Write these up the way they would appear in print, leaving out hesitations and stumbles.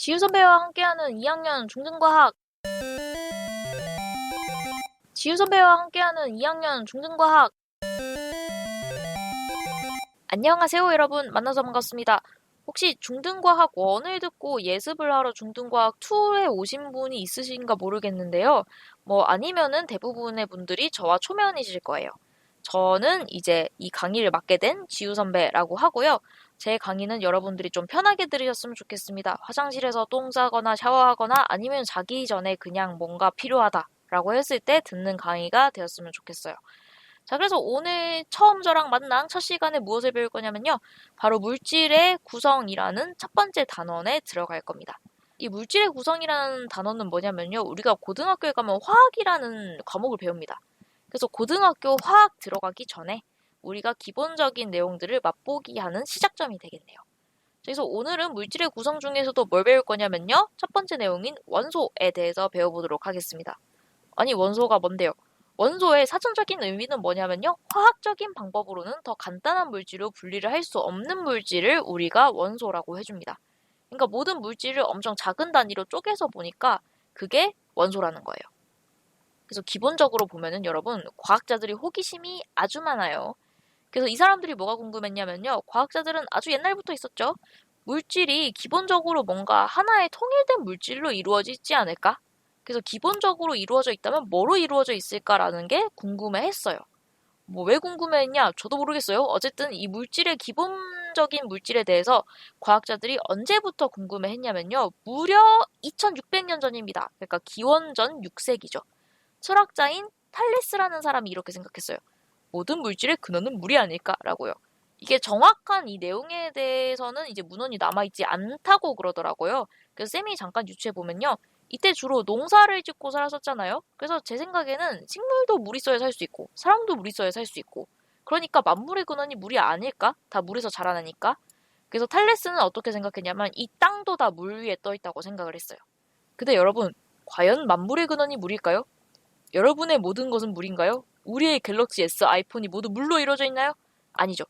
지우 선배와 함께하는 2학년 중등과학. 지우 선배와 함께하는 2학년 중등과학. 안녕하세요 여러분, 만나서 반갑습니다. 혹시 중등과학 1을 듣고 예습을 하러 중등과학 2에 오신 분이 있으신가 모르겠는데요. 아니면은 대부분의 분들이 저와 초면이실 거예요. 저는 이제 이 강의를 맡게 된 지우 선배라고 하고요. 제 강의는 여러분들이 좀 편하게 들으셨으면 좋겠습니다. 화장실에서 똥 싸거나 샤워하거나 아니면 자기 전에 그냥 뭔가 필요하다라고 했을 때 듣는 강의가 되었으면 좋겠어요. 자, 그래서 오늘 처음 저랑 만난 첫 시간에 무엇을 배울 거냐면요. 바로 물질의 구성이라는 첫 번째 단원에 들어갈 겁니다. 이 물질의 구성이라는 단어는 뭐냐면요. 우리가 고등학교에 가면 화학이라는 과목을 배웁니다. 그래서 고등학교 화학 들어가기 전에 우리가 기본적인 내용들을 맛보기 하는 시작점이 되겠네요. 그래서 오늘은 물질의 구성 중에서도 뭘 배울 거냐면요. 첫 번째 내용인 원소에 대해서 배워보도록 하겠습니다. 아니, 원소가 뭔데요? 원소의 사전적인 의미는 뭐냐면요. 화학적인 방법으로는 더 간단한 물질로 분리를 할 수 없는 물질을 우리가 원소라고 해줍니다. 그러니까 모든 물질을 엄청 작은 단위로 쪼개서 보니까 그게 원소라는 거예요. 그래서 기본적으로 보면은 여러분, 과학자들이 호기심이 아주 많아요. 그래서 이 사람들이 뭐가 궁금했냐면요. 과학자들은 아주 옛날부터 있었죠. 물질이 기본적으로 뭔가 하나의 통일된 물질로 이루어지지 않을까? 그래서 기본적으로 이루어져 있다면 뭐로 이루어져 있을까라는 게 궁금해했어요. 왜 궁금해했냐? 저도 모르겠어요. 어쨌든 이 물질의 기본적인 물질에 대해서 과학자들이 언제부터 궁금해했냐면요. 무려 2600년 전입니다. 그러니까 기원전 6세기죠. 철학자인 탈레스라는 사람이 이렇게 생각했어요. 모든 물질의 근원은 물이 아닐까라고요. 이게 정확한 이 내용에 대해서는 이제 문헌이 남아있지 않다고 그러더라고요. 그래서 쌤이 잠깐 유추해보면요. 이때 주로 농사를 짓고 살았었잖아요. 그래서 제 생각에는 식물도 물 있어야 살 수 있고 사람도 물 있어야 살 수 있고 그러니까 만물의 근원이 물이 아닐까? 다 물에서 자라나니까. 그래서 탈레스는 어떻게 생각했냐면 이 땅도 다 물 위에 떠 있다고 생각을 했어요. 근데 여러분, 과연 만물의 근원이 물일까요? 여러분의 모든 것은 물인가요? 우리의 갤럭시 S, 아이폰이 모두 물로 이루어져 있나요? 아니죠.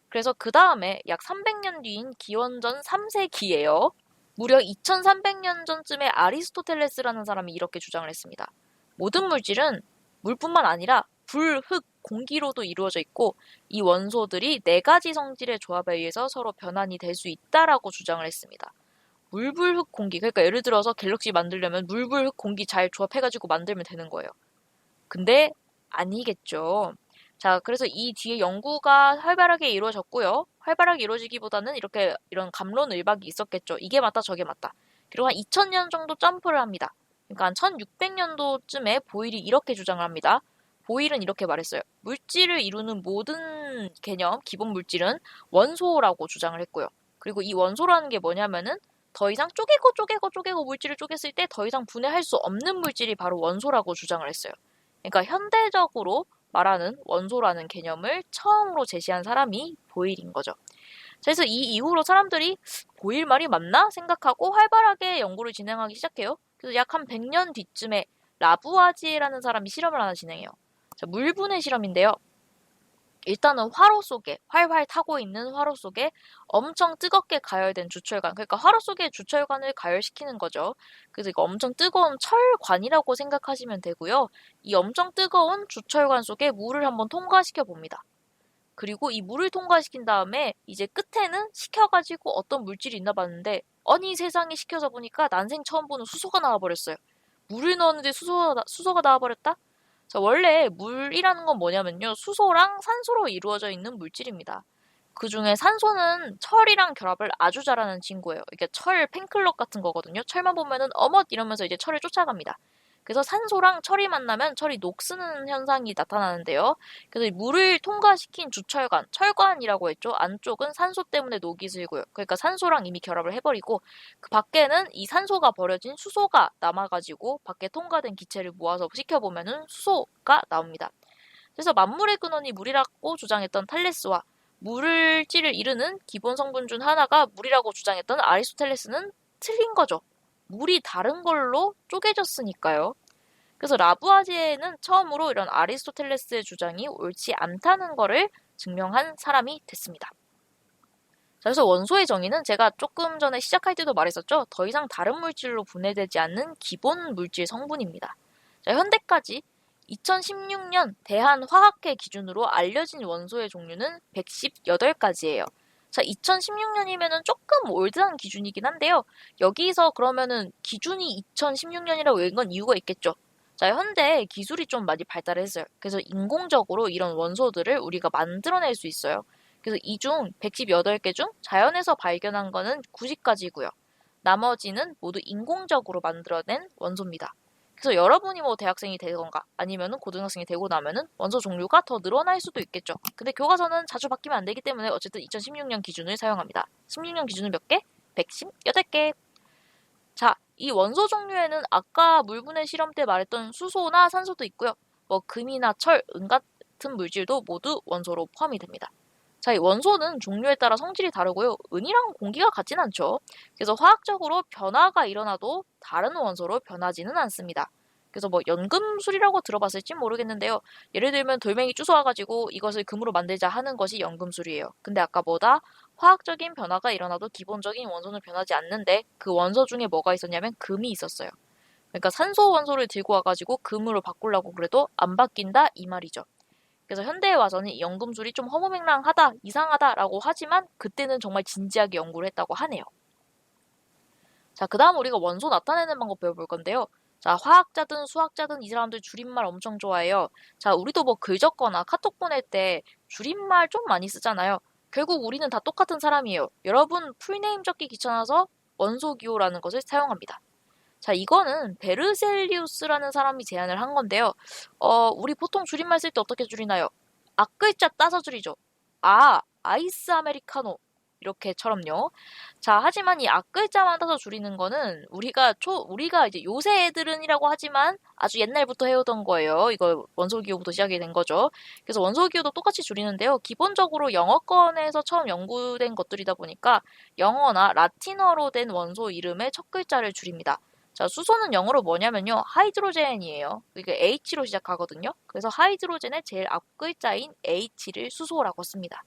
그래서 그 다음에 약 300년 뒤인 기원전 3세기예요. 무려 2300년 전쯤에 아리스토텔레스라는 사람이 이렇게 주장을 했습니다. 모든 물질은 물뿐만 아니라 불, 흙, 공기로도 이루어져 있고 이 원소들이 4가지 성질의 조합에 의해서 서로 변환이 될 수 있다라고 주장을 했습니다. 물, 불, 흙, 공기. 그러니까 예를 들어서 갤럭시 만들려면 물, 불, 흙, 공기 잘 조합해가지고 만들면 되는 거예요. 근데 아니겠죠. 자, 그래서 이 뒤에 연구가 활발하게 이루어졌고요. 활발하게 이루어지기보다는 이런 갑론을박이 있었겠죠. 이게 맞다, 저게 맞다. 그리고 한 2000년 정도 점프를 합니다. 그러니까 한 1600년도쯤에 보일이 이렇게 주장을 합니다. 보일은 이렇게 말했어요. 물질을 이루는 모든 개념, 기본 물질은 원소라고 주장을 했고요. 그리고 이 원소라는 게 뭐냐면은 더 이상 쪼개고 물질을 쪼갰을 때 더 이상 분해할 수 없는 물질이 바로 원소라고 주장을 했어요. 그러니까 현대적으로 말하는 원소라는 개념을 처음으로 제시한 사람이 보일인 거죠. 그래서 이 이후로 사람들이 보일 말이 맞나 생각하고 활발하게 연구를 진행하기 시작해요. 그래서 약 한 100년 뒤쯤에 라부아지에라는 사람이 실험을 하나 진행해요. 자, 물분해 실험인데요. 일단은 화로 속에 활활 타고 있는 화로 속에 엄청 뜨겁게 가열된 주철관, 그러니까 화로 속에 주철관을 가열시키는 거죠. 그래서 이거 엄청 뜨거운 철관이라고 생각하시면 되고요. 이 엄청 뜨거운 주철관 속에 물을 한번 통과시켜 봅니다. 그리고 이 물을 통과시킨 다음에 이제 끝에는 식혀가지고 어떤 물질이 있나 봤는데 아니 세상에 식혀서 보니까 난생 처음 보는 수소가 나와버렸어요. 물을 넣었는데 수소가 나와버렸다? 자, 원래 물이라는 건 뭐냐면요. 수소랑 산소로 이루어져 있는 물질입니다. 그 중에 산소는 철이랑 결합을 아주 잘하는 친구예요. 이게 철 팬클럽 같은 거거든요. 철만 보면은 어멋 이러면서 이제 철을 쫓아갑니다. 그래서 산소랑 철이 만나면 철이 녹쓰는 현상이 나타나는데요. 그래서 물을 통과시킨 주철관, 철관이라고 했죠. 안쪽은 산소 때문에 녹이 슬고요. 그러니까 산소랑 이미 결합을 해버리고 그 밖에는 이 산소가 버려진 수소가 남아가지고 밖에 통과된 기체를 모아서 식혀보면은 수소가 나옵니다. 그래서 만물의 근원이 물이라고 주장했던 탈레스와 물질을 이루는 기본 성분 중 하나가 물이라고 주장했던 아리스토텔레스는 틀린 거죠. 물이 다른 걸로 쪼개졌으니까요. 그래서 라부아지에는 처음으로 이런 아리스토텔레스의 주장이 옳지 않다는 것을 증명한 사람이 됐습니다. 자, 그래서 원소의 정의는 제가 조금 전에 시작할 때도 말했었죠. 더 이상 다른 물질로 분해되지 않는 기본 물질 성분입니다. 자, 현대까지 2016년 대한화학회 기준으로 알려진 원소의 종류는 118가지예요. 자, 2016년이면은 조금 올드한 기준이긴 한데요. 여기서 그러면은 기준이 2016년이라고 외운 건 이유가 있겠죠. 자, 현대 기술이 좀 많이 발달했어요. 그래서 인공적으로 이런 원소들을 우리가 만들어낼 수 있어요. 그래서 이 중 118개 중 자연에서 발견한 거는 90가지고요. 나머지는 모두 인공적으로 만들어낸 원소입니다. 그래서 여러분이 뭐 대학생이 되던가 아니면은 고등학생이 되고 나면은 원소 종류가 더 늘어날 수도 있겠죠. 근데 교과서는 자주 바뀌면 안 되기 때문에 어쨌든 2016년 기준을 사용합니다. 16년 기준은 몇 개? 118개. 자, 이 원소 종류에는 아까 물분해 실험 때 말했던 수소나 산소도 있고요. 뭐 금이나 철, 은 같은 물질도 모두 원소로 포함이 됩니다. 자, 이 원소는 종류에 따라 성질이 다르고요. 은이랑 공기가 같진 않죠. 그래서 화학적으로 변화가 일어나도 다른 원소로 변하지는 않습니다. 그래서 뭐 연금술이라고 들어봤을지 모르겠는데요. 예를 들면 돌멩이 주워와가지고 이것을 금으로 만들자 하는 것이 연금술이에요. 근데 아까 뭐다? 화학적인 변화가 일어나도 기본적인 원소는 변하지 않는데 그 원소 중에 뭐가 있었냐면 금이 있었어요. 그러니까 산소 원소를 들고 와가지고 금으로 바꾸려고 그래도 안 바뀐다 이 말이죠. 그래서 현대에 와서는 이 연금술이 좀 허무맹랑하다, 이상하다라고 하지만 그때는 정말 진지하게 연구를 했다고 하네요. 자, 그 다음 우리가 원소 나타내는 방법 배워볼 건데요. 자, 화학자든 수학자든 이 사람들 줄임말 엄청 좋아해요. 자, 우리도 뭐 글 적거나 카톡 보낼 때 줄임말 좀 많이 쓰잖아요. 결국 우리는 다 똑같은 사람이에요. 여러분 풀네임 적기 귀찮아서 원소기호라는 것을 사용합니다. 자, 이거는 베르셀리우스라는 사람이 제안을 한 건데요. 우리 보통 줄임말 쓸 때 어떻게 줄이나요? 앞글자 따서 줄이죠. 아, 아이스 아메리카노. 이렇게처럼요. 자, 하지만 이 앞글자만 따서 줄이는 거는 우리가 이제 요새 애들은이라고 하지만 아주 옛날부터 해오던 거예요. 이거 원소기호부터 시작이 된 거죠. 그래서 원소기호도 똑같이 줄이는데요. 기본적으로 영어권에서 처음 연구된 것들이다 보니까 영어나 라틴어로 된 원소 이름의 첫 글자를 줄입니다. 자, 수소는 영어로 뭐냐면요. 하이드로젠이에요. 이게 H로 시작하거든요. 그래서 하이드로젠의 제일 앞 글자인 H를 수소라고 씁니다.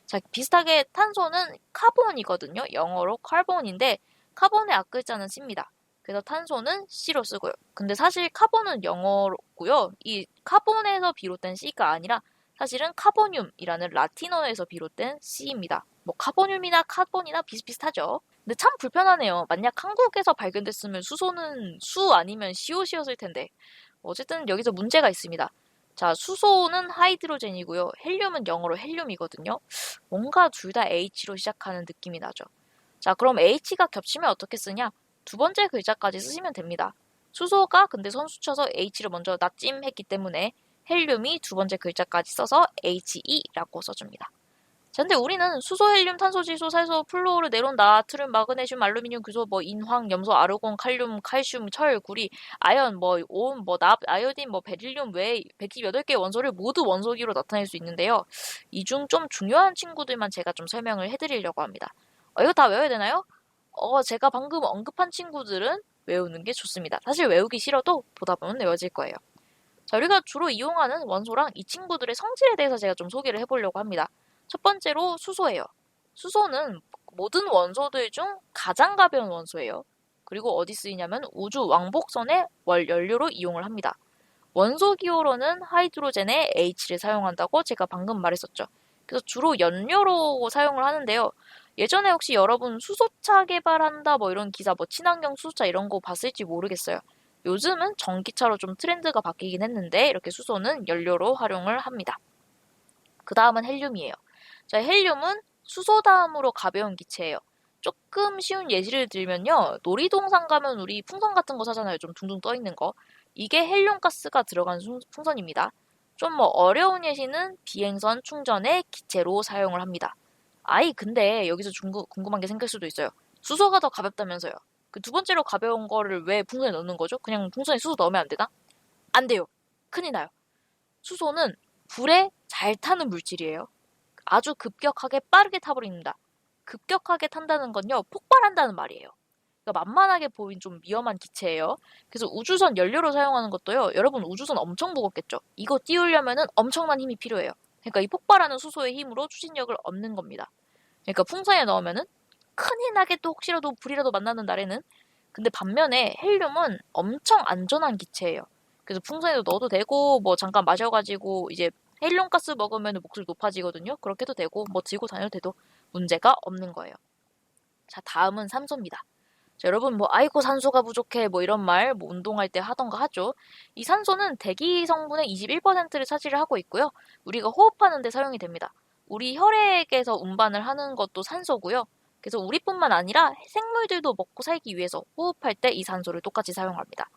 자, 비슷하게 탄소는 카본이거든요. 영어로 카본인데 카본의 앞 글자는 C입니다. 그래서 탄소는 C로 쓰고요. 근데 사실 카본은 영어고요. 이 카본에서 비롯된 C가 아니라 사실은 카보늄이라는 라틴어에서 비롯된 C입니다. 뭐 카보늄이나 카본이나 비슷비슷하죠. 근데 참 불편하네요. 만약 한국에서 발견됐으면 수소는 수 아니면 COC였을 텐데. 어쨌든 여기서 문제가 있습니다. 자, 수소는 하이드로젠이고요. 헬륨은 영어로 헬륨이거든요. 뭔가 둘 다 H로 시작하는 느낌이 나죠. 자, 그럼 H가 겹치면 어떻게 쓰냐? 두 번째 글자까지 쓰시면 됩니다. 수소가 근데 선수쳐서 H를 먼저 낯짐했기 때문에 헬륨이 두 번째 글자까지 써서 HE라고 써줍니다. 자, 근데 우리는 수소, 헬륨, 탄소, 지소, 살소, 플로르, 네론, 나트륨, 마그네슘, 알루미늄, 규소, 뭐 인황, 염소, 아르곤, 칼륨, 칼슘, 철, 구리, 아연, 뭐 온, 뭐 납, 아이오딘, 뭐 베릴륨 외 118개의 원소를 모두 원소기로 나타낼 수 있는데요. 이 중 좀 중요한 친구들만 제가 좀 설명을 해드리려고 합니다. 이거 다 외워야 되나요? 제가 방금 언급한 친구들은 외우는 게 좋습니다. 사실 외우기 싫어도 보다 보면 외워질 거예요. 자, 우리가 주로 이용하는 원소랑 이 친구들의 성질에 대해서 제가 좀 소개를 해보려고 합니다. 첫 번째로 수소예요. 수소는 모든 원소들 중 가장 가벼운 원소예요. 그리고 어디 쓰이냐면 우주 왕복선의 월 연료로 이용을 합니다. 원소 기호로는 하이드로젠의 H를 사용한다고 제가 방금 말했었죠. 그래서 주로 연료로 사용을 하는데요. 예전에 혹시 여러분 수소차 개발한다 뭐 이런 기사 뭐 친환경 수소차 이런 거 봤을지 모르겠어요. 요즘은 전기차로 좀 트렌드가 바뀌긴 했는데 이렇게 수소는 연료로 활용을 합니다. 그 다음은 헬륨이에요. 자, 헬륨은 수소 다음으로 가벼운 기체예요. 조금 쉬운 예시를 들면요. 놀이동산 가면 우리 풍선 같은 거 사잖아요. 좀 둥둥 떠 있는 거. 이게 헬륨 가스가 들어간 풍선입니다. 좀 뭐 어려운 예시는 비행선 충전의 기체로 사용을 합니다. 근데 여기서 궁금한 게 생길 수도 있어요. 수소가 더 가볍다면서요. 그 두 번째로 가벼운 거를 왜 풍선에 넣는 거죠? 그냥 풍선에 수소 넣으면 안 되나? 안 돼요. 큰일 나요. 수소는 불에 잘 타는 물질이에요. 아주 급격하게 빠르게 타버립니다. 급격하게 탄다는 건요, 폭발한다는 말이에요. 그러니까 만만하게 보인 좀 위험한 기체예요. 그래서 우주선 연료로 사용하는 것도요, 여러분 우주선 엄청 무겁겠죠? 이거 띄우려면은 엄청난 힘이 필요해요. 그러니까 이 폭발하는 수소의 힘으로 추진력을 얻는 겁니다. 그러니까 풍선에 넣으면은 큰일 나겠도 혹시라도 불이라도 만나는 날에는. 근데 반면에 헬륨은 엄청 안전한 기체예요. 그래서 풍선에도 넣어도 되고 뭐 잠깐 마셔가지고 이제 헬륨 가스 먹으면 목소리 높아지거든요. 그렇게 해도 되고 뭐 들고 다녀도 돼도 문제가 없는 거예요. 자, 다음은 산소입니다. 자, 여러분 뭐 아이고 산소가 부족해 뭐 이런 말 뭐 운동할 때 하던가 하죠. 이 산소는 대기 성분의 21%를 차지를 하고 있고요. 우리가 호흡하는 데 사용이 됩니다. 우리 혈액에서 운반을 하는 것도 산소고요. 그래서 우리뿐만 아니라 생물들도 먹고 살기 위해서 호흡할 때 이 산소를 똑같이 사용합니다.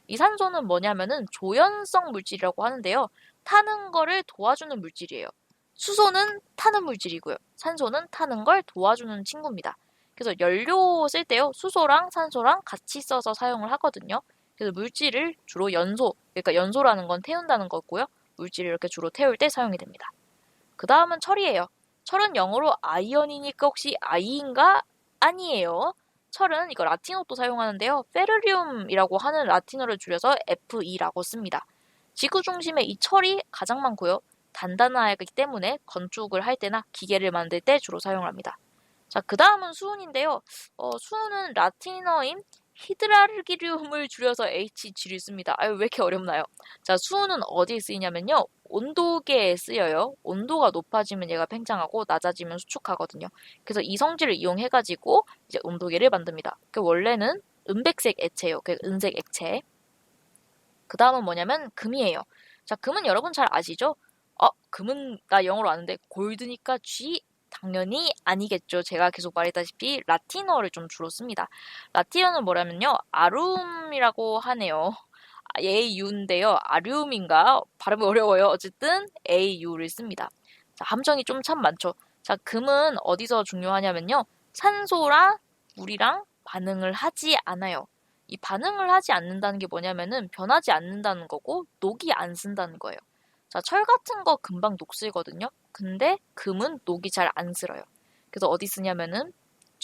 이 산소는 뭐냐면은 조연성 물질이라고 하는데요. 타는 거를 도와주는 물질이에요. 수소는 타는 물질이고요. 산소는 타는 걸 도와주는 친구입니다. 그래서 연료 쓸 때요, 수소랑 산소랑 같이 써서 사용을 하거든요. 그래서 물질을 주로 연소, 그러니까 연소라는 건 태운다는 거고요. 물질을 이렇게 주로 태울 때 사용이 됩니다. 그 다음은 철이에요. 철은 영어로 아이언이니까 혹시 아이인가? 아니에요. 철은 이거 라틴어도 사용하는데요. 페르리움이라고 하는 라틴어를 줄여서 Fe라고 씁니다. 지구 중심에 이 철이 가장 많고요. 단단하기 때문에 건축을 할 때나 기계를 만들 때 주로 사용합니다. 자, 그 다음은 수은인데요. 수은은 라틴어인 히드라르기륨을 줄여서 HG를 씁니다. 아유, 왜 이렇게 어렵나요? 자, 수은은 어디에 쓰이냐면요. 온도계에 쓰여요. 온도가 높아지면 얘가 팽창하고 낮아지면 수축하거든요. 그래서 이 성질을 이용해가지고 이제 온도계를 만듭니다. 그 원래는 은백색 액체예요. 그 은색 액체. 그 다음은 뭐냐면 금이에요. 자, 금은 여러분 잘 아시죠? 금은 나 영어로 아는데 골드니까 G 당연히 아니겠죠. 제가 계속 말했다시피 라틴어를 좀 주로 씁니다. 라틴어는 뭐냐면요. 아룸이라고 하네요. AU인데요. 아륨인가? 발음이 어려워요. 어쨌든 AU를 씁니다. 자, 함정이 좀 참 많죠. 자, 금은 어디서 중요하냐면요. 산소랑 물이랑 반응을 하지 않아요. 이 반응을 하지 않는다는 게 뭐냐면은 변하지 않는다는 거고 녹이 안 쓴다는 거예요. 자, 철 같은 거 금방 녹슬거든요. 근데 금은 녹이 잘 안 슬어요. 그래서 어디 쓰냐면은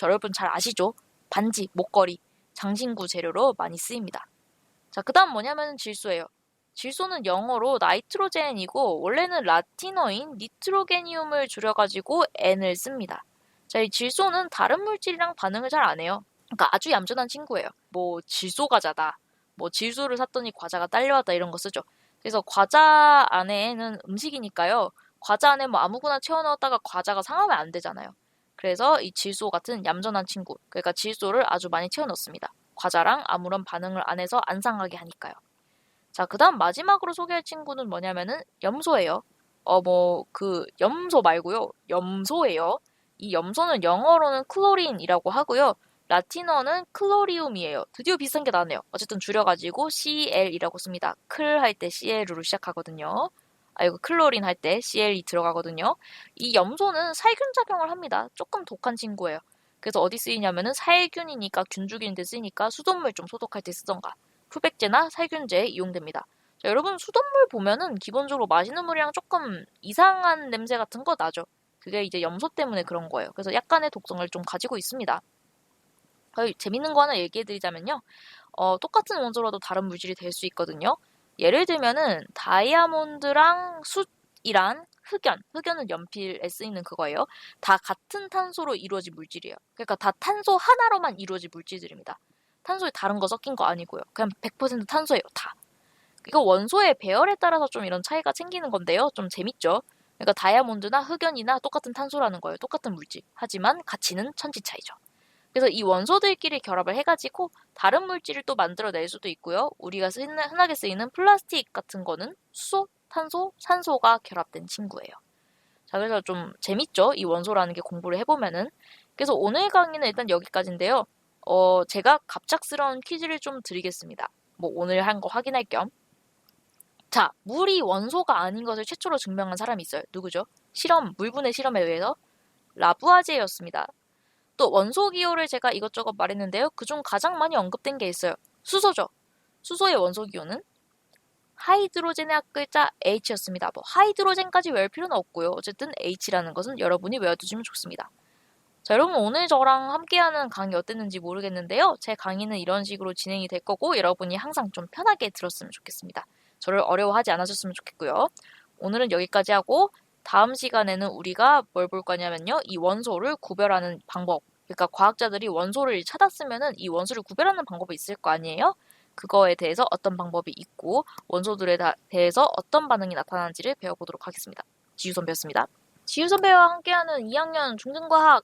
여러분 잘 아시죠? 반지, 목걸이, 장신구 재료로 많이 쓰입니다. 자, 그 다음 뭐냐면 질소예요. 질소는 영어로 나이트로젠이고 원래는 라틴어인 니트로게니움을 줄여가지고 N을 씁니다. 자, 이 질소는 다른 물질이랑 반응을 잘 안 해요. 그러니까 아주 얌전한 친구예요. 뭐 질소 과자다. 뭐 질소를 샀더니 과자가 딸려왔다 이런 거 쓰죠. 그래서 과자 안에는 음식이니까요. 과자 안에 뭐 아무거나 채워 넣었다가 과자가 상하면 안 되잖아요. 그래서 이 질소 같은 얌전한 친구, 그러니까 질소를 아주 많이 채워 넣습니다. 과자랑 아무런 반응을 안 해서 안 상하게 하니까요. 자, 그 다음 마지막으로 소개할 친구는 뭐냐면은 염소예요. 염소 말고요. 염소예요. 이 염소는 영어로는 클로린이라고 하고요. 라틴어는 클로리움이에요. 드디어 비슷한 게 나네요. 어쨌든 줄여가지고 CL이라고 씁니다. 클 할 때 CL으로 시작하거든요. 이거 클로린 할 때 CL이 들어가거든요. 이 염소는 살균 작용을 합니다. 조금 독한 친구예요. 그래서 어디 쓰이냐면은 살균이니까 균 죽이는 데 쓰이니까 수돗물 좀 소독할 때 쓰던가 푸백제나 살균제에 이용됩니다. 자, 여러분 수돗물 보면은 기본적으로 마시는 물이랑 조금 이상한 냄새 같은 거 나죠. 그게 이제 염소 때문에 그런 거예요. 그래서 약간의 독성을 좀 가지고 있습니다. 재밌는 거 하나 얘기해드리자면요. 똑같은 원소라도 다른 물질이 될 수 있거든요. 예를 들면은 다이아몬드랑 숯이란 흑연은 연필에 쓰이는 그거예요. 다 같은 탄소로 이루어진 물질이에요. 그러니까 다 탄소 하나로만 이루어진 물질들입니다. 탄소에 다른 거 섞인 거 아니고요. 그냥 100% 탄소예요, 다. 이거 원소의 배열에 따라서 좀 이런 차이가 생기는 건데요. 좀 재밌죠? 그러니까 다이아몬드나 흑연이나 똑같은 탄소라는 거예요. 똑같은 물질. 하지만 가치는 천지 차이죠. 그래서 이 원소들끼리 결합을 해가지고 다른 물질을 또 만들어낼 수도 있고요. 우리가 흔하게 쓰이는 플라스틱 같은 거는 수소, 탄소, 산소가 결합된 친구예요. 자, 그래서 좀 재밌죠? 이 원소라는 게 공부를 해보면은. 그래서 오늘 강의는 일단 여기까지인데요. 제가 갑작스러운 퀴즈를 좀 드리겠습니다. 뭐 오늘 한 거 확인할 겸. 자, 물이 원소가 아닌 것을 최초로 증명한 사람이 있어요. 누구죠? 물분해 실험에 의해서 라부아제였습니다. 또 원소 기호를 제가 이것저것 말했는데요. 그중 가장 많이 언급된 게 있어요. 수소죠. 수소의 원소 기호는 하이드로젠의 앞글자 H였습니다. 뭐 하이드로젠까지 외울 필요는 없고요. 어쨌든 H라는 것은 여러분이 외워두시면 좋습니다. 자, 여러분 오늘 저랑 함께하는 강의 어땠는지 모르겠는데요. 제 강의는 이런 식으로 진행이 될 거고 여러분이 항상 좀 편하게 들었으면 좋겠습니다. 저를 어려워하지 않으셨으면 좋겠고요. 오늘은 여기까지 하고 다음 시간에는 우리가 뭘 볼 거냐면요. 이 원소를 구별하는 방법. 그러니까 과학자들이 원소를 찾았으면은 이 원소를 구별하는 방법이 있을 거 아니에요? 그거에 대해서 어떤 방법이 있고 원소들에 대해서 어떤 반응이 나타나는지를 배워보도록 하겠습니다. 지유 선배였습니다. 지유 선배와 함께하는 2학년 중등과학